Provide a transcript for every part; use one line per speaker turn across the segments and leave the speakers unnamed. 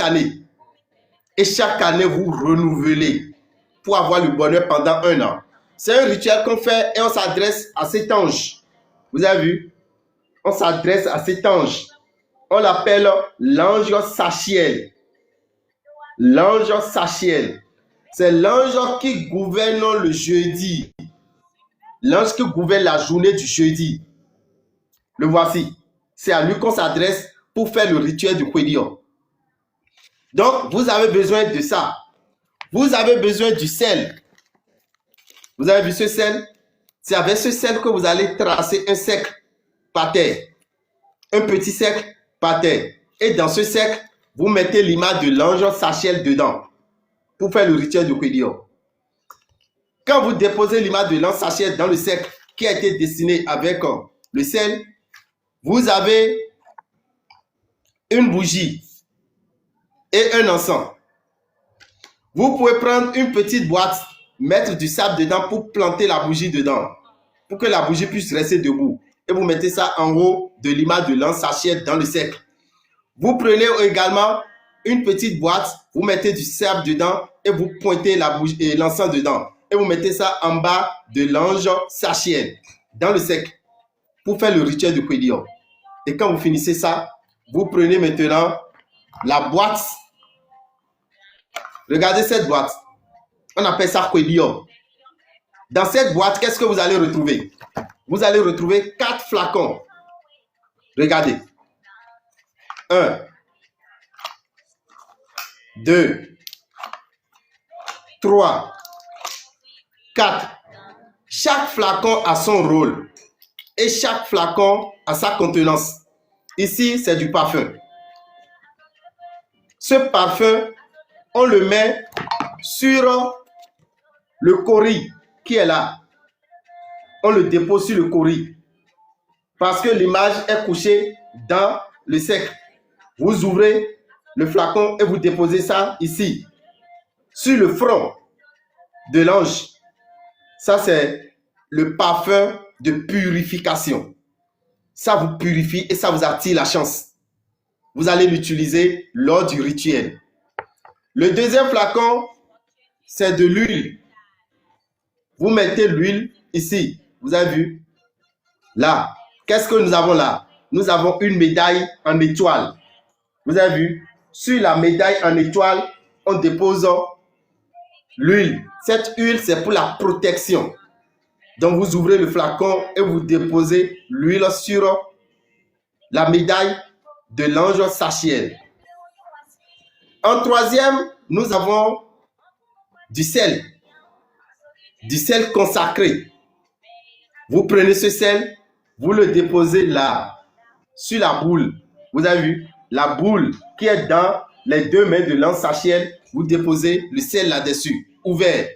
année. Et chaque année, vous renouvelez pour avoir le bonheur pendant 1 an. C'est un rituel qu'on fait et on s'adresse à cet ange. Vous avez vu? On s'adresse à cet ange. On l'appelle l'ange Sachiel. L'ange Sachiel. C'est l'ange qui gouverne le jeudi. L'ange qui gouverne la journée du jeudi. Le voici. C'est à lui qu'on s'adresse pour faire le rituel du Kwedio. Donc, vous avez besoin de ça. Vous avez besoin du sel. Vous avez vu ce sel? C'est avec ce sel que vous allez tracer un cercle par terre. Un petit cercle par terre. Et dans ce cercle, vous mettez l'image de l'ange Sachiel dedans pour faire le rituel du Kwedio. Quand vous déposez l'image de l'ange Sachiel dans le cercle qui a été dessiné avec le sel, vous avez une bougie et un encens. Vous pouvez prendre une petite boîte, mettre du sable dedans pour planter la bougie dedans, pour que la bougie puisse rester debout. Et vous mettez ça en haut de l'image de l'ange Sachiel dans le cercle. Vous prenez également une petite boîte, vous mettez du sable dedans et vous pointez la bougie et l'encens dedans. Et vous mettez ça en bas de l'ange Sachiel dans le cercle pour faire le rituel du Kwedio. Et quand vous finissez ça, vous prenez maintenant la boîte. Regardez cette boîte. On appelle ça Kwedio. Dans cette boîte, qu'est-ce que vous allez retrouver? Vous allez retrouver 4 flacons. Regardez. 1, 2, 3, 4. Chaque flacon a son rôle. Et chaque flacon a sa contenance. Ici, c'est du parfum. Ce parfum, on le met sur le cori qui est là. On le dépose sur le cori. Parce que l'image est couchée dans le cercle. Vous ouvrez le flacon et vous déposez ça ici. Sur le front de l'ange. Ça, c'est le parfum de purification. Ça vous purifie et ça vous attire la chance. Vous allez l'utiliser lors du rituel. Le deuxième flacon, c'est de l'huile. Vous mettez l'huile ici. Vous avez vu? Là. Qu'est-ce que nous avons là? Nous avons une médaille en étoile. Vous avez vu? Sur la médaille en étoile, on dépose l'huile. Cette huile, c'est pour la protection. Donc, vous ouvrez le flacon et vous déposez l'huile sur la médaille de l'ange Sachiel. En troisième, nous avons du sel. Du sel consacré. Vous prenez ce sel, vous le déposez là, sur la boule. Vous avez vu? La boule qui est dans les 2 mains de l'ange Sachiel, vous déposez le sel là-dessus, ouvert.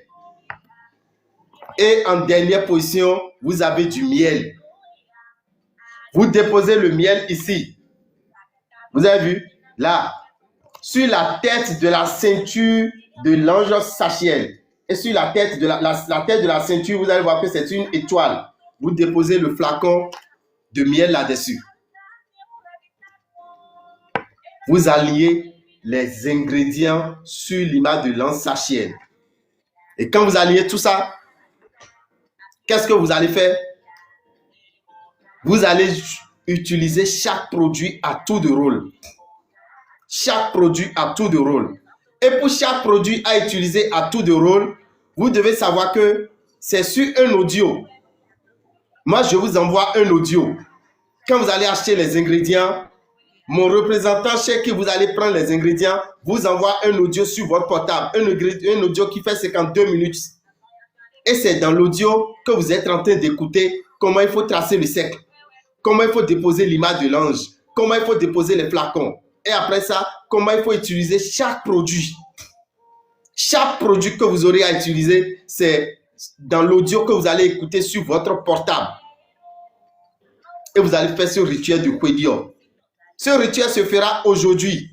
Et en dernière position, vous avez du miel. Vous déposez le miel ici. Vous avez vu? Là, sur la tête de la ceinture de l'ange Sachiel. Et sur la tête de la tête de la ceinture, vous allez voir que c'est une étoile. Vous déposez le flacon de miel là-dessus. Vous alliez les ingrédients sur l'image de l'ange Sachiel. Et quand vous alliez tout ça, qu'est-ce que vous allez faire? Vous allez utiliser chaque produit à tour de rôle. Chaque produit à tour de rôle. Et pour chaque produit à utiliser à tour de rôle, vous devez savoir que c'est sur un audio. Moi, je vous envoie un audio. Quand vous allez acheter les ingrédients, mon représentant chez qui vous allez prendre les ingrédients vous envoie un audio sur votre portable. Un audio qui fait 52 minutes. Et c'est dans l'audio que vous êtes en train d'écouter comment il faut tracer le cercle. Comment il faut déposer l'image de l'ange. Comment il faut déposer les flacons. Et après ça, comment il faut utiliser chaque produit. Chaque produit que vous aurez à utiliser, c'est dans l'audio que vous allez écouter sur votre portable. Et vous allez faire ce rituel du Kwedio. Ce rituel se fera aujourd'hui,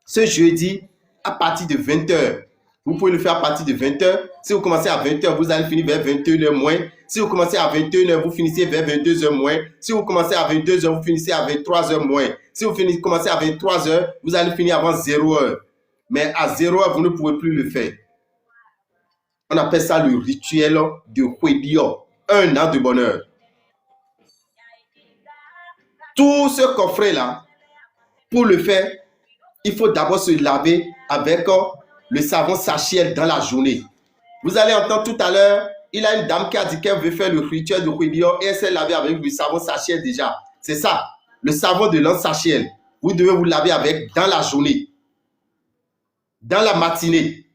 ce jeudi, à partir de 20 h. Vous pouvez le faire à partir de 20 h. Si vous commencez à 20h, vous allez finir vers 21h moins. Si vous commencez à 21h, vous finissez vers 22h moins. Si vous commencez à 22h, vous finissez à 23h moins. Si vous commencez à 23h, vous allez finir avant 0h. Mais à 0h, vous ne pouvez plus le faire. On appelle ça le rituel de Hwedio, 1 an de bonheur. Tout ce coffret-là, pour le faire, il faut d'abord se laver avec le savon Sachiel dans la journée. Vous allez entendre tout à l'heure, il y a une dame qui a dit qu'elle veut faire le rituel de Hwedio et elle s'est lavée avec le savon Sachiel déjà. C'est ça, le savon de l'an Sachiel. Vous devez vous laver avec dans la journée, dans la matinée.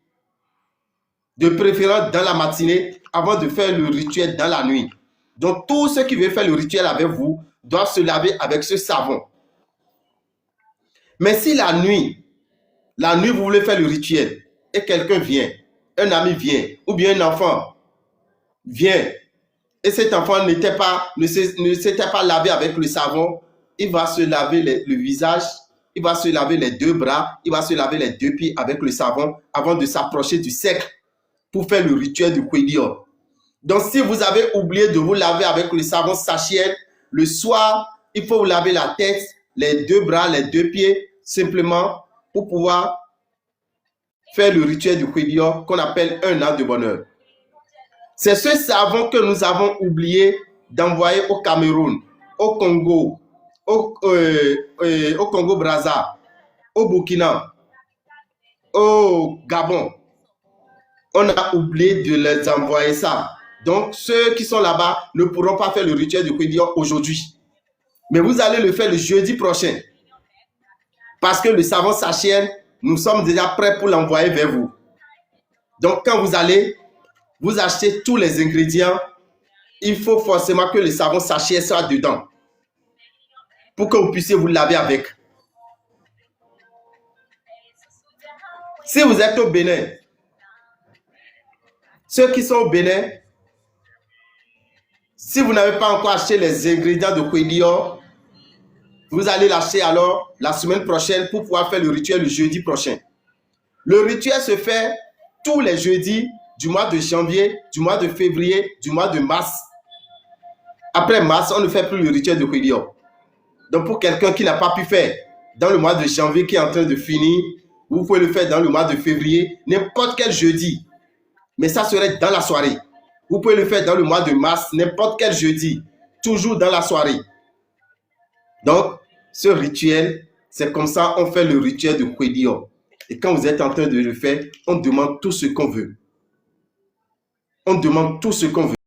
De préférence dans la matinée avant de faire le rituel dans la nuit. Donc, tous ceux qui veulent faire le rituel avec vous doivent se laver avec ce savon. Mais si la nuit, vous voulez faire le rituel et quelqu'un vient, un ami vient, ou bien un enfant vient, et cet enfant ne s'était pas lavé avec le savon, il va se laver le visage, il va se laver les 2 bras, il va se laver les 2 pieds avec le savon avant de s'approcher du cercle pour faire le rituel du Hwedio. Donc, si vous avez oublié de vous laver avec le savon Sachiel, le soir, il faut vous laver la tête, les 2 bras, les 2 pieds, simplement pour pouvoir faire le rituel du Hwedio qu'on appelle 1 an de bonheur. C'est ce savon que nous avons oublié d'envoyer au Cameroun, au Congo, au Congo-Brazza, au Burkina, au Gabon. On a oublié de les envoyer ça. Donc, ceux qui sont là-bas ne pourront pas faire le rituel du Hwedio aujourd'hui. Mais vous allez le faire le jeudi prochain. Parce que le savon Sachiel, nous sommes déjà prêts pour l'envoyer vers vous. Donc, quand vous allez, vous achetez tous les ingrédients. Il faut forcément que le savon Sachiel soit dedans. Pour que vous puissiez vous laver avec. Si vous êtes au Bénin, ceux qui sont au Bénin, si vous n'avez pas encore acheté les ingrédients de Hwedio, vous allez l'acheter alors la semaine prochaine pour pouvoir faire le rituel le jeudi prochain. Le rituel se fait tous les jeudis du mois de janvier, du mois de février, du mois de mars. Après mars, on ne fait plus le rituel de Hwedio. Donc pour quelqu'un qui n'a pas pu faire dans le mois de janvier qui est en train de finir, vous pouvez le faire dans le mois de février, n'importe quel jeudi. Mais ça serait dans la soirée. Vous pouvez le faire dans le mois de mars, n'importe quel jeudi, toujours dans la soirée. Donc, ce rituel, c'est comme ça on fait le rituel de Hwedio. Et quand vous êtes en train de le faire, on demande tout ce qu'on veut. On demande tout ce qu'on veut.